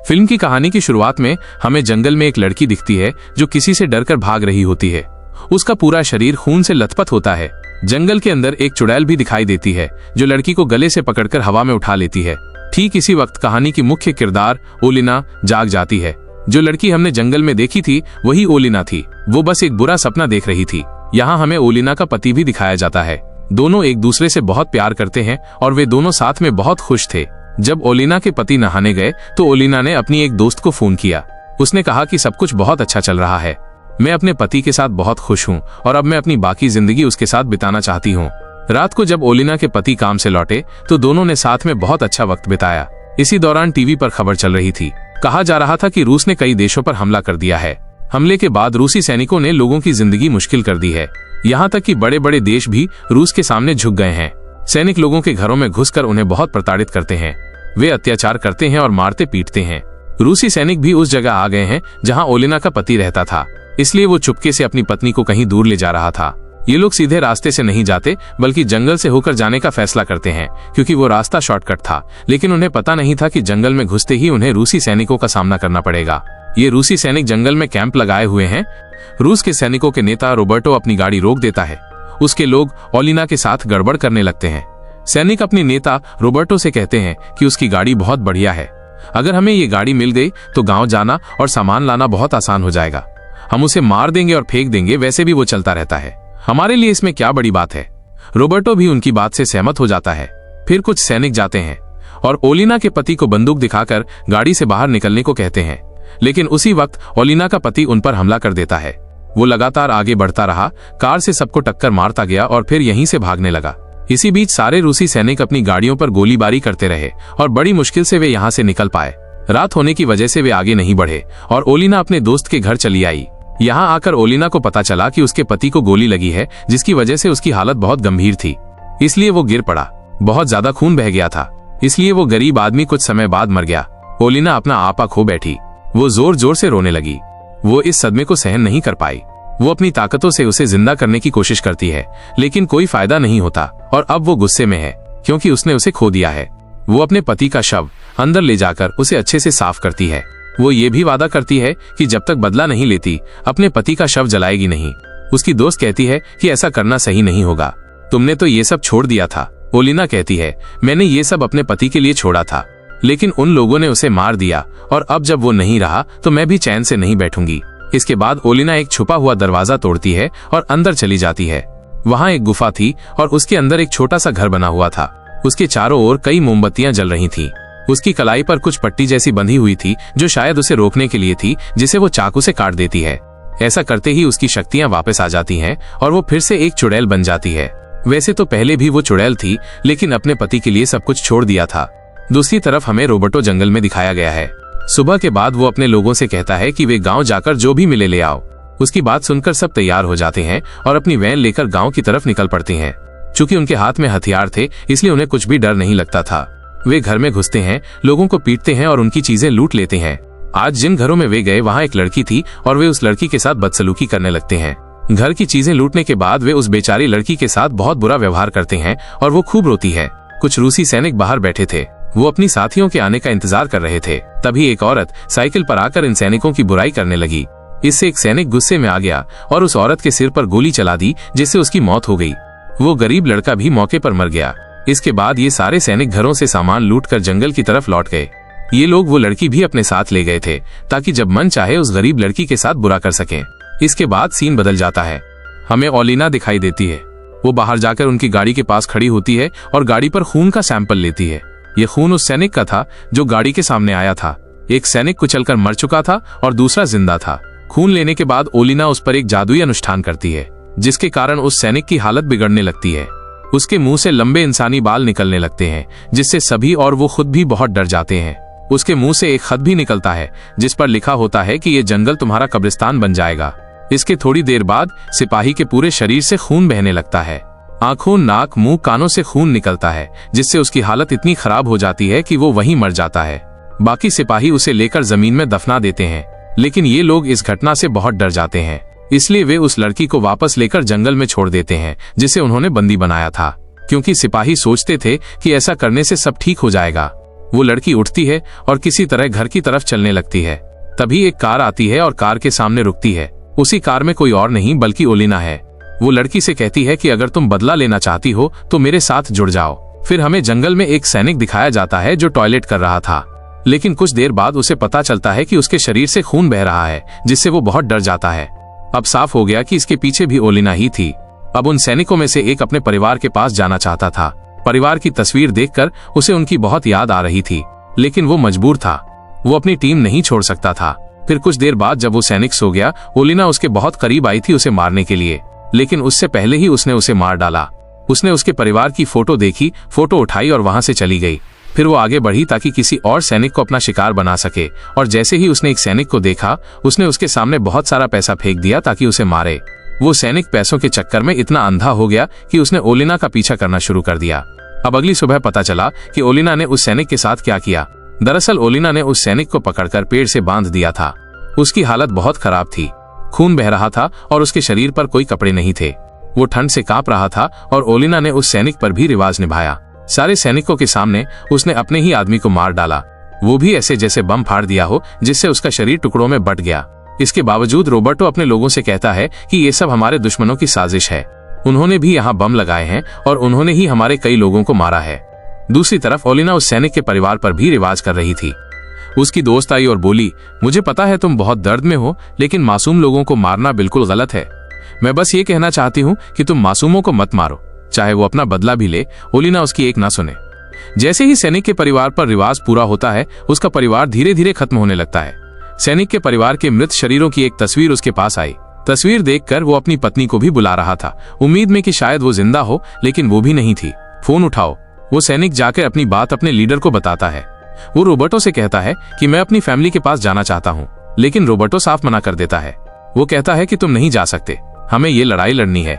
Film की कहानी की शुरुआत में हमें जंगल में एक लड़की दिखती है जो किसी से डरकर भाग रही होती है। उसका पूरा शरीर खून से लथपथ होता है। जंगल के अंदर एक चुड़ैल भी दिखाई देती है जो लड़की को गले से पकड़कर हवा में उठा लेती है। ठीक इसी वक्त कहानी की मुख्य किरदार ओलिना जाग जाती है। जो लड़की हमने जंगल में देखी थी वही ओलिना थी। वो बस एक बुरा सपना देख रही थी। यहाँ हमें ओलिना का पति भी दिखाया जाता है। दोनों एक दूसरे से बहुत प्यार करते हैं और वे दोनों साथ में बहुत खुश थे। जब ओलिना के पति नहाने गए तो ओलिना ने अपनी एक दोस्त को फोन किया। उसने कहा कि सब कुछ बहुत अच्छा चल रहा है, मैं अपने पति के साथ बहुत खुश हूँ और अब मैं अपनी बाकी जिंदगी उसके साथ बिताना चाहती हूँ। रात को जब ओलिना के पति काम से लौटे तो दोनों ने साथ में बहुत अच्छा वक्त बिताया। इसी दौरान टीवी पर खबर चल रही थी। कहा जा रहा था कि रूस ने कई देशों पर हमला कर दिया है। हमले के बाद रूसी सैनिकों ने लोगों की जिंदगी मुश्किल कर दी है। यहाँ तक कि बड़े बड़े देश भी रूस के सामने झुक गए हैं। सैनिक लोगों के घरों में घुसकर उन्हें बहुत प्रताड़ित करते हैं। वे अत्याचार करते हैं और मारते पीटते हैं। रूसी सैनिक भी उस जगह आ गए हैं जहाँ ओलिना का पति रहता था, इसलिए वो चुपके से अपनी पत्नी को कहीं दूर ले जा रहा था। ये लोग सीधे रास्ते से नहीं जाते बल्कि जंगल से होकर जाने का फैसला करते हैं क्योंकि वो रास्ता शॉर्टकट था। लेकिन उन्हें पता नहीं था कि जंगल में घुसते ही उन्हें रूसी सैनिकों का सामना करना पड़ेगा। ये रूसी सैनिक जंगल में कैंप लगाए हुए हैं। रूस के सैनिकों के नेता रोबर्टो अपनी गाड़ी रोक देता है। उसके लोग ओलिना के साथ गड़बड़ करने लगते हैं। सैनिक अपने नेता रोबर्टो से कहते हैं कि उसकी गाड़ी बहुत बढ़िया है, अगर हमें ये गाड़ी मिल गई तो गांव जाना और सामान लाना बहुत आसान हो जाएगा। हम उसे मार देंगे और फेंक देंगे, वैसे भी वो चलता रहता है, हमारे लिए इसमें क्या बड़ी बात है। रोबर्टो भी उनकी बात से सहमत हो जाता है। फिर कुछ सैनिक जाते हैं और ओलिना के पति को बंदूक दिखाकर गाड़ी से बाहर निकलने को कहते हैं। लेकिन उसी वक्त ओलिना का पति उन पर हमला कर देता है। वो लगातार आगे बढ़ता रहा, कार से सबको टक्कर मारता गया और फिर यहीं से भागने लगा। इसी बीच सारे रूसी सैनिक अपनी गाड़ियों पर गोलीबारी करते रहे और बड़ी मुश्किल से वे यहाँ से निकल पाए। रात होने की वजह से वे आगे नहीं बढ़े और ओलिना अपने दोस्त के घर चली आई। यहाँ आकर ओलिना को पता चला कि उसके पति को गोली लगी है, जिसकी वजह से उसकी हालत बहुत गंभीर थी, इसलिए वो गिर पड़ा। बहुत ज्यादा खून बह गया था, इसलिए वो गरीब आदमी कुछ समय बाद मर गया। ओलिना अपना आपा खो बैठी। वो जोर जोर से रोने लगी। वो इस सदमे को सहन नहीं कर पाई। वो अपनी ताकतों से उसे जिंदा करने की कोशिश करती है, लेकिन कोई फायदा नहीं होता और अब वो गुस्से में है क्योंकि उसने उसे खो दिया है। वो अपने पति का शव अंदर ले जाकर उसे अच्छे से साफ करती है। वो ये भी वादा करती है कि जब तक बदला नहीं लेती अपने पति का शव जलाएगी नहीं। उसकी दोस्त कहती है कि ऐसा करना सही नहीं होगा, तुमने तो ये सब छोड़ दिया था। ओलिना कहती है, मैंने ये सब अपने पति के लिए छोड़ा था, लेकिन उन लोगों ने उसे मार दिया और अब जब वो नहीं रहा तो मैं भी चैन से नहीं बैठूंगी। इसके बाद ओलिना एक छुपा हुआ दरवाजा तोड़ती है और अंदर चली जाती है। वहाँ एक गुफा थी और उसके अंदर एक छोटा सा घर बना हुआ था। उसके चारों ओर कई मोमबत्तियां जल रही थीं। उसकी कलाई पर कुछ पट्टी जैसी बंधी हुई थी जो शायद उसे रोकने के लिए थी, जिसे वो चाकू से काट देती है। ऐसा करते ही उसकी शक्तियां वापस आ जाती हैं और वो फिर से एक चुड़ैल बन जाती है। वैसे तो पहले भी वो चुड़ैल थी, लेकिन अपने पति के लिए सब कुछ छोड़ दिया था। दूसरी तरफ हमें रोबर्टो जंगल में दिखाया गया है। सुबह के बाद वो अपने लोगों से कहता है कि वे गांव जाकर जो भी मिले ले आओ। उसकी बात सुनकर सब तैयार हो जाते हैं और अपनी वैन लेकर गांव की तरफ निकल पड़ते हैं। चूंकि उनके हाथ में हथियार थे, इसलिए उन्हें कुछ भी डर नहीं लगता था। वे घर में घुसते हैं, लोगों को पीटते हैं और उनकी चीजें लूट लेते हैं। आज जिन घरों में वे गए वहाँ एक लड़की थी और वे उस लड़की के साथ बदसलूकी करने लगते हैं। घर की चीजें लूटने के बाद वे उस बेचारी लड़की के साथ बहुत बुरा व्यवहार करते हैं और वो खूब रोती है। कुछ रूसी सैनिक बाहर बैठे थे, वो अपनी साथियों के आने का इंतजार कर रहे थे। तभी एक औरत साइकिल पर आकर इन सैनिकों की बुराई करने लगी। इससे एक सैनिक गुस्से में आ गया और उस औरत के सिर पर गोली चला दी, जिससे उसकी मौत हो गई। वो गरीब लड़का भी मौके पर मर गया। इसके बाद ये सारे सैनिक घरों से सामान लूटकर जंगल की तरफ लौट गए। ये लोग वो लड़की भी अपने साथ ले गए थे ताकि जब मन चाहे उस गरीब लड़की के साथ बुरा कर सकें। इसके बाद सीन बदल जाता है। हमें ओलिना दिखाई देती है। वो बाहर जाकर उनकी गाड़ी के पास खड़ी होती है और गाड़ी पर खून का सैंपल लेती है। ये खून उस सैनिक का था जो गाड़ी के सामने आया था। एक सैनिक कुचलकर मर चुका था और दूसरा जिंदा था। खून लेने के बाद ओलिना उस पर एक जादुई अनुष्ठान करती है, जिसके कारण उस सैनिक की हालत बिगड़ने लगती है। उसके मुंह से लंबे इंसानी बाल निकलने लगते हैं, जिससे सभी और वो खुद भी बहुत डर जाते हैं। उसके मुंह से एक खत भी निकलता है जिस पर लिखा होता है कि ये जंगल तुम्हारा कब्रिस्तान बन जाएगा। इसके थोड़ी देर बाद सिपाही के पूरे शरीर से खून बहने लगता है। आंखों, नाक, मुंह, कानों से खून निकलता है, जिससे उसकी हालत इतनी खराब हो जाती है कि वो वहीं मर जाता है। बाकी सिपाही उसे लेकर जमीन में दफना देते हैं, लेकिन ये लोग इस घटना से बहुत डर जाते हैं, इसलिए वे उस लड़की को वापस लेकर जंगल में छोड़ देते हैं जिसे उन्होंने बंदी बनाया था, क्योंकि सिपाही सोचते थे कि ऐसा करने से सब ठीक हो जाएगा। वो लड़की उठती है और किसी तरह घर की तरफ चलने लगती है। तभी एक कार आती है और कार के सामने रुकती है। उसी कार में कोई और नहीं बल्कि ओलिना है। वो लड़की से कहती है कि अगर तुम बदला लेना चाहती हो तो मेरे साथ जुड़ जाओ। फिर हमें जंगल में एक सैनिक दिखाया जाता है जो टॉयलेट कर रहा था, लेकिन कुछ देर बाद उसे पता चलता है कि उसके शरीर से खून बह रहा है, जिससे वो बहुत डर जाता है। अब साफ हो गया कि इसके पीछे भी ओलिना ही थी। अब उन सैनिकों में से एक अपने परिवार के पास जाना चाहता था। परिवार की तस्वीर देखकर उसे उनकी बहुत याद आ रही थी, लेकिन वो मजबूर था। वो अपनी टीम नहीं छोड़ सकता था। फिर कुछ देर बाद जब वो सैनिक सो गया, ओलिना उसके बहुत करीब आई थी उसे मारने के लिए, लेकिन उससे पहले ही उसने उसे मार डाला। उसने उसके परिवार की फोटो देखी, फोटो उठाई और वहां से चली गई। फिर वो आगे बढ़ी ताकि किसी और सैनिक को अपना शिकार बना सके, और जैसे ही उसने एक सैनिक को देखा, उसने उसके सामने बहुत सारा पैसा फेंक दिया ताकि उसे मारे। वो सैनिक पैसों के चक्कर में इतना अंधा हो गया कि उसने ओलिना का पीछा करना शुरू कर दिया। अब अगली सुबह पता चला कि ओलिना ने उस सैनिक के साथ क्या किया। दरअसल ओलिना ने उस सैनिक को पकड़कर पेड़ से बांध दिया था। उसकी हालत बहुत खराब थी, खून बह रहा था और उसके शरीर पर कोई कपड़े नहीं थे। वो ठंड से कांप रहा था और ओलिना ने उस सैनिक पर भी रिवाज निभाया। सारे सैनिकों के सामने उसने अपने ही आदमी को मार डाला, वो भी ऐसे जैसे बम फाड़ दिया हो, जिससे उसका शरीर टुकड़ों में बट गया। इसके बावजूद रोबर्टो अपने लोगों से कहता है कि ये सब हमारे दुश्मनों की साजिश है। उन्होंने भी यहाँ बम लगाए हैं और उन्होंने ही हमारे कई लोगों को मारा है। दूसरी तरफ ओलिना उस सैनिक के परिवार पर भी रिवाज कर रही थी। उसकी दोस्त आई और बोली, मुझे पता है तुम बहुत दर्द में हो, लेकिन मासूम लोगों को मारना बिल्कुल गलत है। मैं बस ये कहना चाहती हूँ कि तुम मासूमों को मत मारो, चाहे वो अपना बदला भी ले। ओलिना उसकी एक ना सुने। जैसे ही सैनिक के परिवार पर रिवाज पूरा होता है, उसका परिवार धीरे धीरे खत्म होने लगता है। सैनिक के परिवार के मृत शरीरों की एक तस्वीर उसके पास आई। तस्वीर देखकर वो अपनी पत्नी को भी बुला रहा था, उम्मीद में कि शायद वो जिंदा हो, लेकिन वो भी नहीं थी। फोन उठाओ। वो सैनिक जाकर अपनी बात अपने लीडर को बताता है। वो रोबर्टो से कहता है कि मैं अपनी फैमिली के पास जाना चाहता हूँ, लेकिन रोबर्टो साफ मना कर देता है। वो कहता है कि तुम नहीं जा सकते, हमें ये लड़ाई लड़नी है।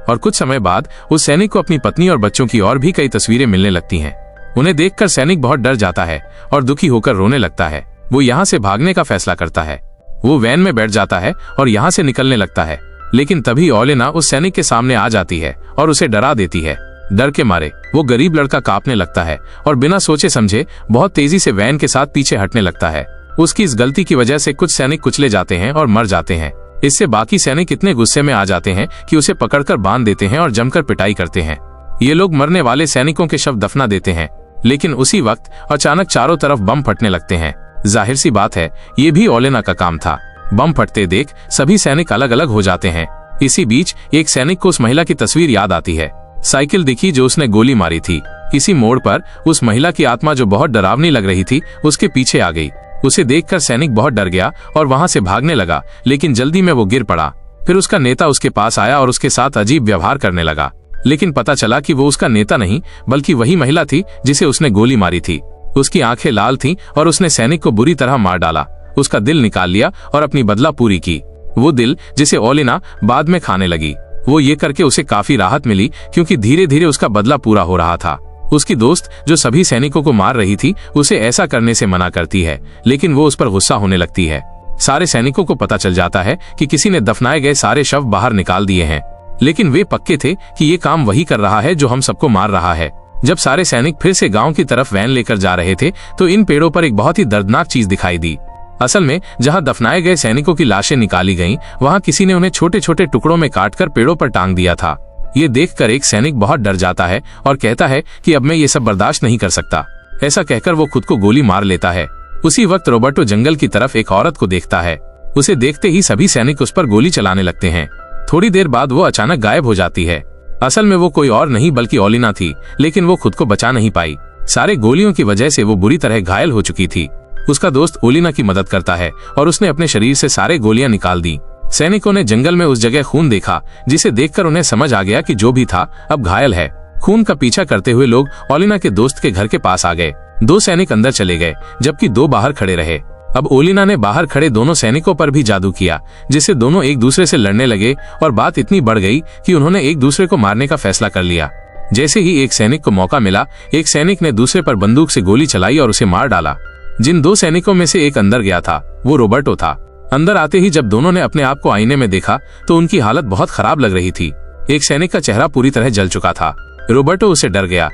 और कुछ समय बाद उस सैनिक को अपनी पत्नी और बच्चों की और भी कई तस्वीरें मिलने लगती हैं। उन्हें देखकर सैनिक बहुत डर जाता है और दुखी होकर रोने लगता है। वो यहाँ से भागने का फैसला करता है। वो वैन में बैठ जाता है और यहाँ से निकलने लगता है, लेकिन तभी ओलिना उस सैनिक के सामने आ जाती है और उसे डरा देती है। डर के मारे वो गरीब लड़का कांपने लगता है और बिना सोचे समझे बहुत तेजी से वैन के साथ पीछे हटने लगता है। उसकी इस गलती की वजह से कुछ सैनिक कुचले जाते हैं और मर जाते हैं। इससे बाकी सैनिक इतने गुस्से में आ जाते हैं कि उसे पकड़कर बांध देते हैं और जमकर पिटाई करते हैं। ये लोग मरने वाले सैनिकों के शव दफना देते हैं, लेकिन उसी वक्त अचानक चारों तरफ बम फटने लगते हैं। जाहिर सी बात है, ये भी ओलिना का काम था। बम फटते देख सभी सैनिक अलग अलग हो जाते हैं। इसी बीच एक सैनिक को उस महिला की तस्वीर याद आती है। साइकिल दिखी जो उसने गोली मारी थी। किसी मोड़ पर उस महिला की आत्मा जो बहुत डरावनी लग रही थी, उसके पीछे आ गई। उसे देखकर सैनिक बहुत डर गया और वहां से भागने लगा, लेकिन जल्दी में वो गिर पड़ा। फिर उसका नेता उसके पास आया और उसके साथ अजीब व्यवहार करने लगा, लेकिन पता चला कि वो उसका नेता नहीं बल्कि वही महिला थी जिसे उसने गोली मारी थी। उसकी आंखें लाल थीं और उसने सैनिक को बुरी तरह मार डाला। उसका दिल निकाल लिया और अपनी बदला पूरी की। वो दिल जिसे ओलिना बाद में खाने लगी। वो ये करके उसे काफी राहत मिली, क्योंकि धीरे धीरे उसका बदला पूरा हो रहा था। उसकी दोस्त जो सभी सैनिकों को मार रही थी, उसे ऐसा करने से मना करती है, लेकिन वो उस पर गुस्सा होने लगती है। सारे सैनिकों को पता चल जाता है कि किसी ने दफनाए गए सारे शव बाहर निकाल दिए हैं, लेकिन वे पक्के थे कि ये काम वही कर रहा है जो हम सबको मार रहा है। जब सारे सैनिक फिर से गांव की तरफ वैन लेकर जा रहे थे, तो इन पेड़ों पर एक बहुत ही दर्दनाक चीज दिखाई दी। असल में जहां दफनाए गए सैनिकों की लाशें निकाली गईं, वहां किसी ने उन्हें छोटे छोटे टुकड़ों में काटकर पेड़ों पर टांग दिया था। ये देखकर एक सैनिक बहुत डर जाता है और कहता है कि अब मैं ये सब बर्दाश्त नहीं कर सकता। ऐसा कहकर वो खुद को गोली मार लेता है। उसी वक्त रोबर्टो जंगल की तरफ एक औरत को देखता है। उसे देखते ही सभी सैनिक उस पर गोली चलाने लगते हैं। थोड़ी देर बाद वो अचानक गायब हो जाती है। असल में वो कोई और नहीं बल्कि ओलिना थी, लेकिन वो खुद को बचा नहीं पाई। सारे गोलियों की वजह से वो बुरी तरह घायल हो चुकी थी। उसका दोस्त ओलिना की मदद करता है और उसने अपने शरीर से सारे गोलियां निकाल दी। सैनिकों ने जंगल में उस जगह खून देखा, जिसे देखकर उन्हें समझ आ गया कि जो भी था अब घायल है। खून का पीछा करते हुए लोग ओलिना के दोस्त के घर के पास आ गए। 2 सैनिक अंदर चले गए, जबकि 2 बाहर खड़े रहे। अब ओलिना ने बाहर खड़े दोनों सैनिकों पर भी जादू किया, जिससे दोनों एक दूसरे से लड़ने लगे और बात इतनी बढ़ गई कि उन्होंने एक दूसरे को मारने का फैसला कर लिया। जैसे ही एक सैनिक को मौका मिला, एक सैनिक ने दूसरे पर बंदूक से गोली चलाई और उसे मार डाला। जिन 2 सैनिकों में से एक अंदर गया था, वो रोबर्टो था। अंदर आते ही जब दोनों ने अपने आप को आईने में देखा, तो उनकी हालत बहुत खराब लग रही थी। एक सैनिक का चेहरा पूरी तरह जल चुका था। रोबर्टो उसे डर गया,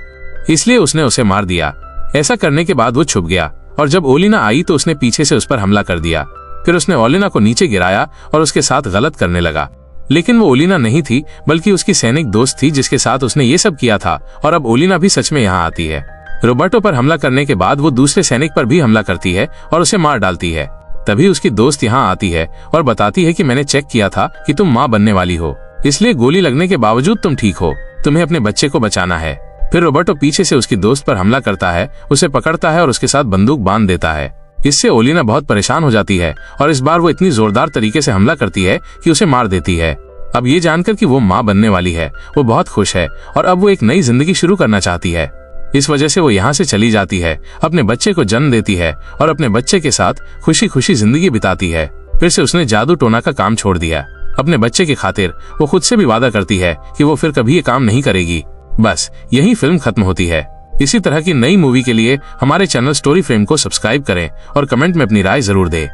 इसलिए उसने उसे मार दिया। ऐसा करने के बाद वो छुप गया और जब ओलिना आई तो उसने पीछे से उस पर हमला कर दिया। फिर उसने ओलिना को नीचे गिराया और उसके साथ गलत करने लगा। लेकिन वो ओलिना नहीं थी बल्कि उसकी सैनिक दोस्त थी जिसके साथ उसने ये सब किया था। और अब ओलिना भी सच में यहाँ आती है। रोबर्टो पर हमला करने के बाद वो दूसरे सैनिक पर भी हमला करती है और उसे मार डालती है। तभी उसकी दोस्त यहाँ आती है और बताती है कि मैंने चेक किया था कि तुम माँ बनने वाली हो, इसलिए गोली लगने के बावजूद तुम ठीक हो, तुम्हें अपने बच्चे को बचाना है। फिर रोबर्टो पीछे से उसकी दोस्त पर हमला करता है, उसे पकड़ता है और उसके साथ बंदूक बांध देता है। इससे ओलिना बहुत परेशान हो जाती है और इस बार वो इतनी जोरदार तरीके से हमला करती है कि उसे मार देती है। अब ये जानकर कि वो माँ बनने वाली है, वो बहुत खुश है और अब वो एक नई जिंदगी शुरू करना चाहती है। इस वजह से वो यहाँ से चली जाती है, अपने बच्चे को जन्म देती है और अपने बच्चे के साथ खुशी खुशी जिंदगी बिताती है। फिर से उसने जादू टोना का काम छोड़ दिया। अपने बच्चे की खातिर वो खुद से भी वादा करती है कि वो फिर कभी ये काम नहीं करेगी। बस यही फिल्म खत्म होती है। इसी तरह की नई मूवी के लिए हमारे चैनल स्टोरी फ्रेम को सब्सक्राइब करें और कमेंट में अपनी राय जरूर दें।